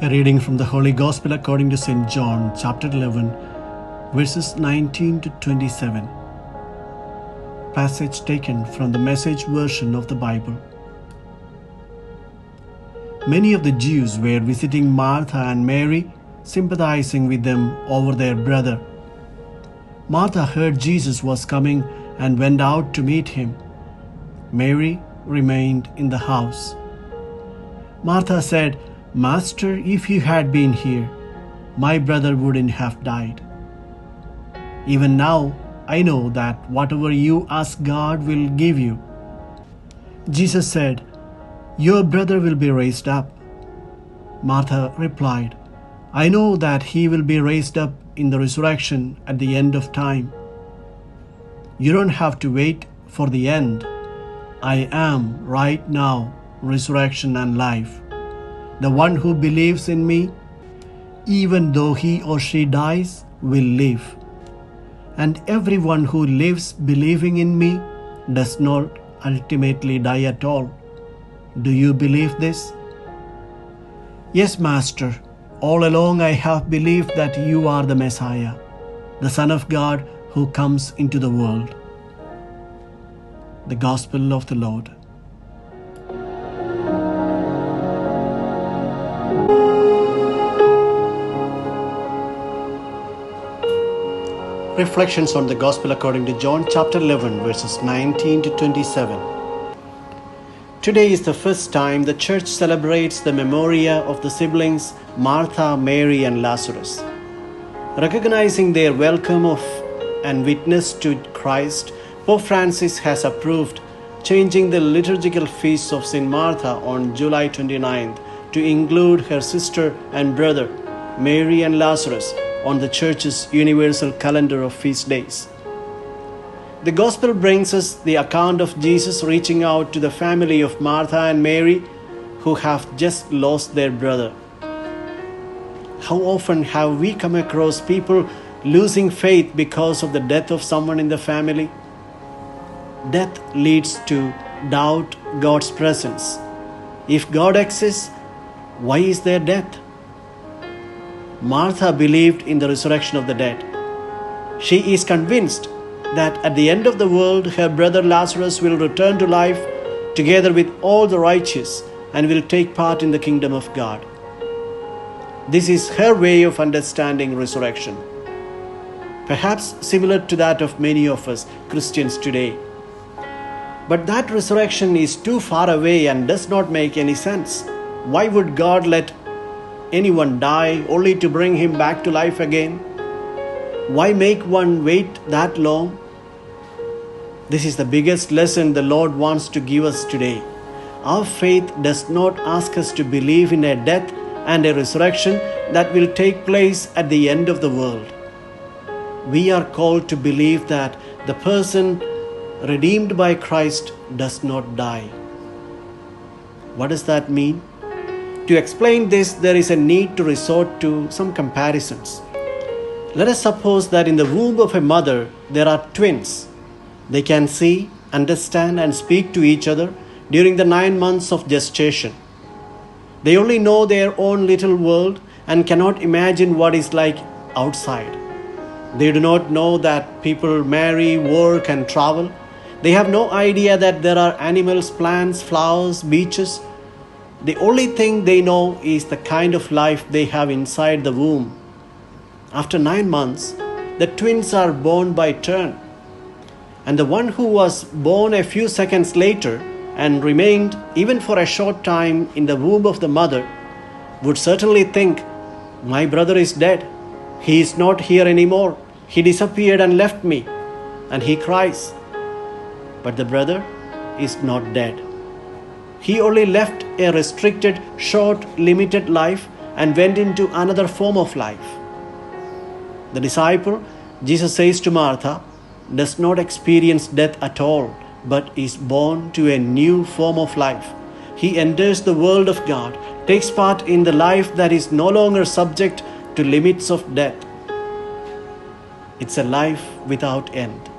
A reading from the Holy Gospel according to St. John, chapter 11, verses 19 to 27. Passage taken from the Message version of the Bible. Many of the Jews were visiting Martha and Mary, sympathizing with them over their brother. Martha heard Jesus was coming and went out to meet him. Mary remained in the house. Martha said, "Master, if you had been here, my brother wouldn't have died. Even now, I know that whatever you ask God will give you." Jesus said, "Your brother will be raised up." Martha replied, "I know that he will be raised up in the resurrection at the end of time." "You don't have to wait for the end. I am right now resurrection and life. The one who believes in me, even though he or she dies, will live. And everyone who lives believing in me does not ultimately die at all. Do you believe this?" "Yes, Master. All along I have believed that you are the Messiah, the Son of God who comes into the world." The Gospel of the Lord. Reflections on the Gospel according to John chapter 11 verses 19 to 27. Today is the first time the church celebrates the memoria of the siblings Martha, Mary and Lazarus. Recognizing their welcome of and witness to Christ, Pope Francis has approved changing the liturgical feast of St. Martha on July 29th to include her sister and brother, Mary and Lazarus, on the Church's universal calendar of feast days. The Gospel brings us the account of Jesus reaching out to the family of Martha and Mary who have just lost their brother. How often have we come across people losing faith because of the death of someone in the family? Death leads to doubt God's presence. If God exists, why is there death? Martha believed in the resurrection of the dead. She is convinced that at the end of the world, her brother Lazarus will return to life together with all the righteous and will take part in the kingdom of God. This is her way of understanding resurrection, perhaps similar to that of many of us Christians today. But that resurrection is too far away and does not make any sense. Why would God let anyone die only to bring him back to life again? Why make one wait that long? This is the biggest lesson the Lord wants to give us today. Our faith does not ask us to believe in a death and a resurrection that will take place at the end of the world. We are called to believe that the person redeemed by Christ does not die. What does that mean? To explain this, there is a need to resort to some comparisons. Let us suppose that in the womb of a mother, there are twins. They can see, understand, and speak to each other during the 9 months of gestation. They only know their own little world and cannot imagine what is like outside. They do not know that people marry, work, and travel. They have no idea that there are animals, plants, flowers, beaches. The only thing they know is the kind of life they have inside the womb. After 9 months, the twins are born by turn. And the one who was born a few seconds later and remained even for a short time in the womb of the mother would certainly think, "My brother is dead. He is not here anymore. He disappeared and left me." And he cries. But the brother is not dead. He only left a restricted, short, limited life and went into another form of life. The disciple, Jesus says to Martha, does not experience death at all, but is born to a new form of life. He enters the world of God, takes part in the life that is no longer subject to limits of death. It's a life without end.